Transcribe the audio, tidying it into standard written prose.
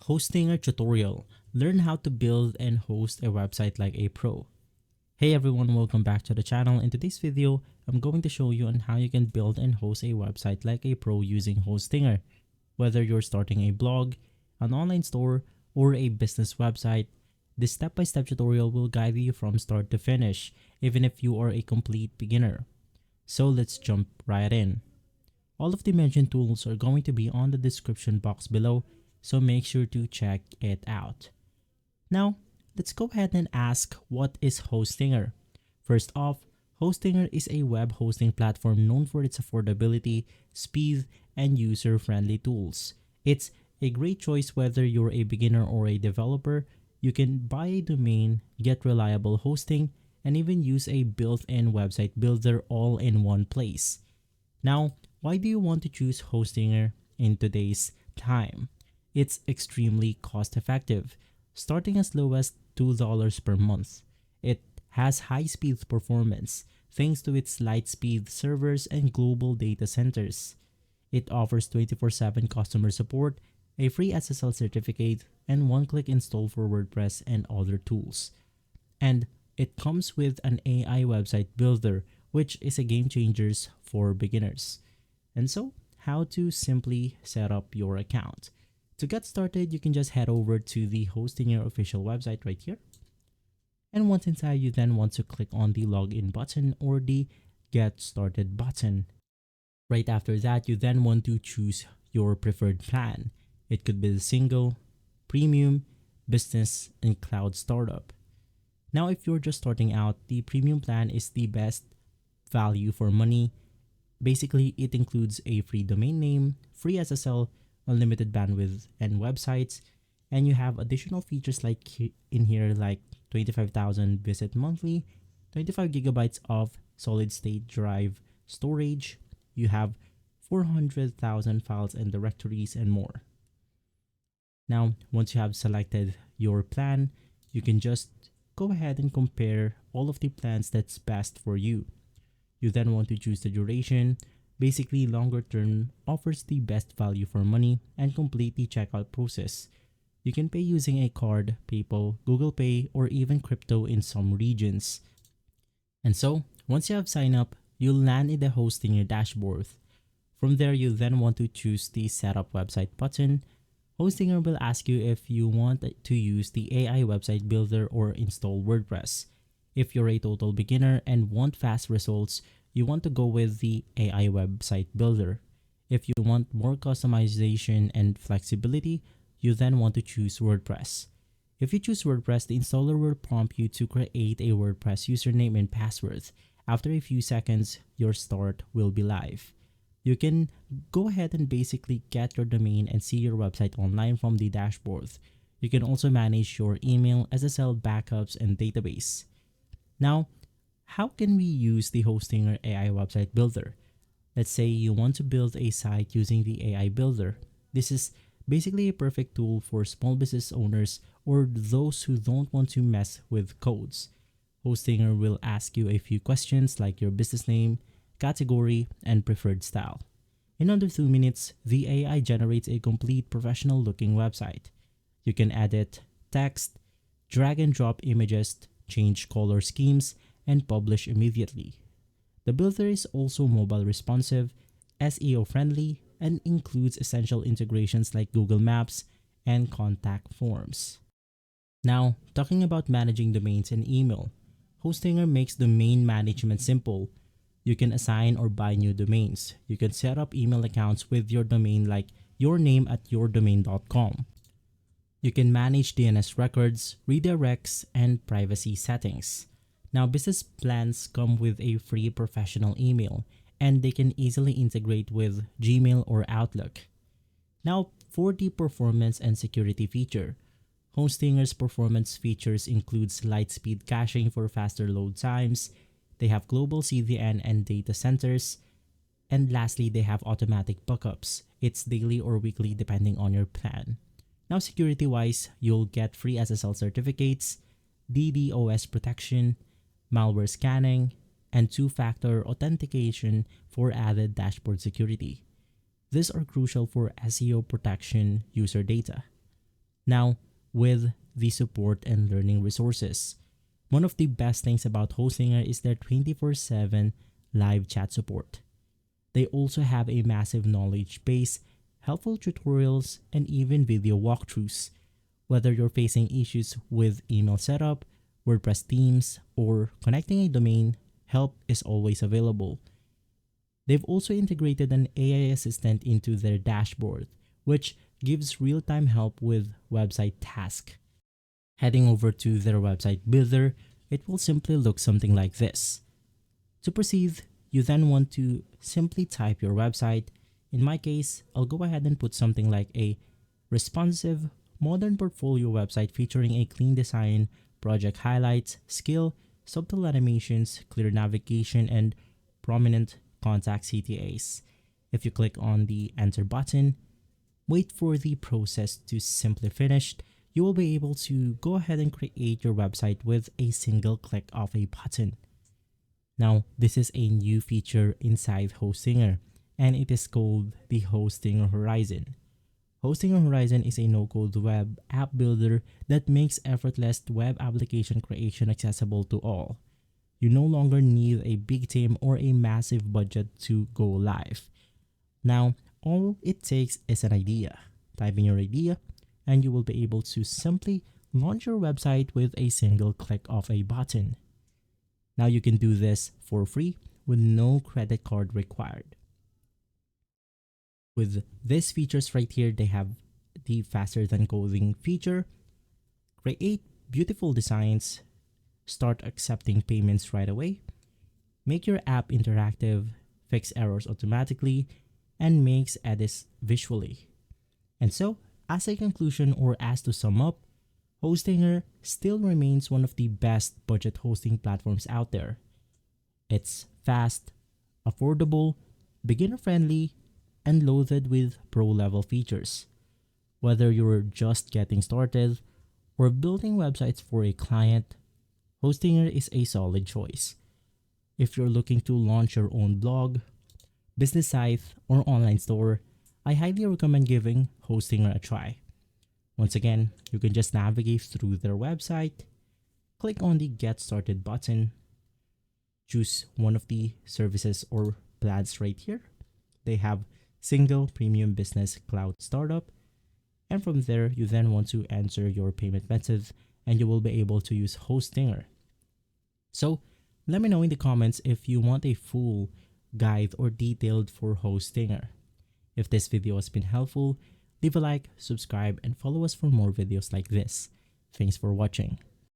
Hostinger tutorial. Learn how to build and host a website like a pro. Hey everyone, welcome back to the channel. In today's video, I'm going to show you on how you can build and host a website like a pro using Hostinger. Whether you're starting a blog, an online store, or a business website, this step-by-step tutorial will guide you from start to finish, even if you are a complete beginner. So let's jump right in. All of the mentioned tools are going to be on the description box below, so make sure to check it out. Now, let's go ahead and ask, what is Hostinger? First off, Hostinger is a web hosting platform known for its affordability, speed, and user-friendly tools. It's a great choice whether you're a beginner or a developer. You can buy a domain, get reliable hosting, and even use a built-in website builder all in one place. Now, why do you want to choose Hostinger in today's time? It's extremely cost-effective, starting as low as $2 per month. It has high-speed performance thanks to its light-speed servers and global data centers. It offers 24/7 customer support, a free SSL certificate, and one-click install for WordPress and other tools. And it comes with an AI website builder, which is a game changer for beginners. And so, how to simply set up your account. To get started, you can just head over to the Hostinger official website right here. And once inside, you then want to click on the login button or the get started button. Right after that, you then want to choose your preferred plan. It could be the single, premium, business, and cloud startup. Now, if you're just starting out, the premium plan is the best value for money. Basically, it includes a free domain name, free SSL, unlimited bandwidth, and websites, and you have additional features like in here, like 25,000 visit monthly, 25 gigabytes of solid state drive storage. You have 400,000 files and directories and more. Now, once you have selected your plan, you can just go ahead and compare all of the plans that's best for you. You then want to choose the duration. Basically, longer term offers the best value for money and complete the checkout process. You can pay using a card, PayPal, Google Pay, or even crypto in some regions. And so, once you have signed up, you'll land in the Hostinger dashboard. From there, you then want to choose the Setup Website button. Hostinger will ask you if you want to use the AI website builder or install WordPress. If you're a total beginner and want fast results, you want to go with the AI website builder. If you want more customization and flexibility, you then want to choose WordPress. If you choose WordPress, the installer will prompt you to create a WordPress username and password. After a few seconds, your start will be live. You can go ahead and basically get your domain and see your website online from the dashboard. You can also manage your email, SSL backups, and database. Now, how can we use the Hostinger AI website builder? Let's say you want to build a site using the AI builder. This is basically a perfect tool for small business owners or those who don't want to mess with codes. Hostinger will ask you a few questions like your business name, category, and preferred style. In under 2 minutes, the AI generates a complete professional looking website. You can edit text, drag and drop images, change color schemes, and publish immediately. The builder is also mobile responsive, SEO friendly, and includes essential integrations like Google Maps and contact forms. Now, talking about managing domains and email, Hostinger makes domain management simple. You can assign or buy new domains. You can set up email accounts with your domain like yourname@yourdomain.com. You can manage DNS records, redirects, and privacy settings. Now, business plans come with a free professional email, and they can easily integrate with Gmail or Outlook. Now, for the performance and security feature, Hostinger's performance features includes light-speed caching for faster load times. They have global CDN and data centers. And lastly, they have automatic backups. It's daily or weekly depending on your plan. Now, security-wise, you'll get free SSL certificates, DDoS protection, malware scanning, and two-factor authentication for added dashboard security. These are crucial for SEO protection user data. Now, with the support and learning resources, one of the best things about Hostinger is their 24/7 live chat support. They also have a massive knowledge base, helpful tutorials, and even video walkthroughs. Whether you're facing issues with email setup, WordPress themes, or connecting a domain, help is always available. They've also integrated an AI assistant into their dashboard, which gives real-time help with website tasks. Heading over to their website builder, it will simply look something like this. To proceed, you then want to simply type your website. In my case, I'll go ahead and put something like a responsive, modern portfolio website featuring a clean design, project highlights, skill, subtle animations, clear navigation, and prominent contact CTAs. If you click on the enter button, wait for the process to simply finish, you will be able to go ahead and create your website with a single click of a button. Now, this is a new feature inside Hostinger, and it is called the Hostinger Horizon. Hostinger Horizon is a no-code web app builder that makes effortless web application creation accessible to all. You no longer need a big team or a massive budget to go live. Now, all it takes is an idea. Type in your idea, and you will be able to simply launch your website with a single click of a button. Now you can do this for free with no credit card required. With these features right here, they have the faster than coding feature, create beautiful designs, start accepting payments right away, make your app interactive, fix errors automatically, and makes edits visually. And so, as a conclusion or as to sum up, Hostinger still remains one of the best budget hosting platforms out there. It's fast, affordable, beginner-friendly, and loaded with pro-level features. Whether you're just getting started or building websites for a client, Hostinger is a solid choice. If you're looking to launch your own blog, business site, or online store, I highly recommend giving Hostinger a try. Once again, you can just navigate through their website, click on the Get Started button, choose one of the services or plans right here. They have Single Premium Business Cloud Startup, and from there, you then want to enter your payment method and you will be able to use Hostinger. So, let me know in the comments if you want a full guide or detailed for Hostinger. If this video has been helpful, leave a like, subscribe, and follow us for more videos like this. Thanks for watching.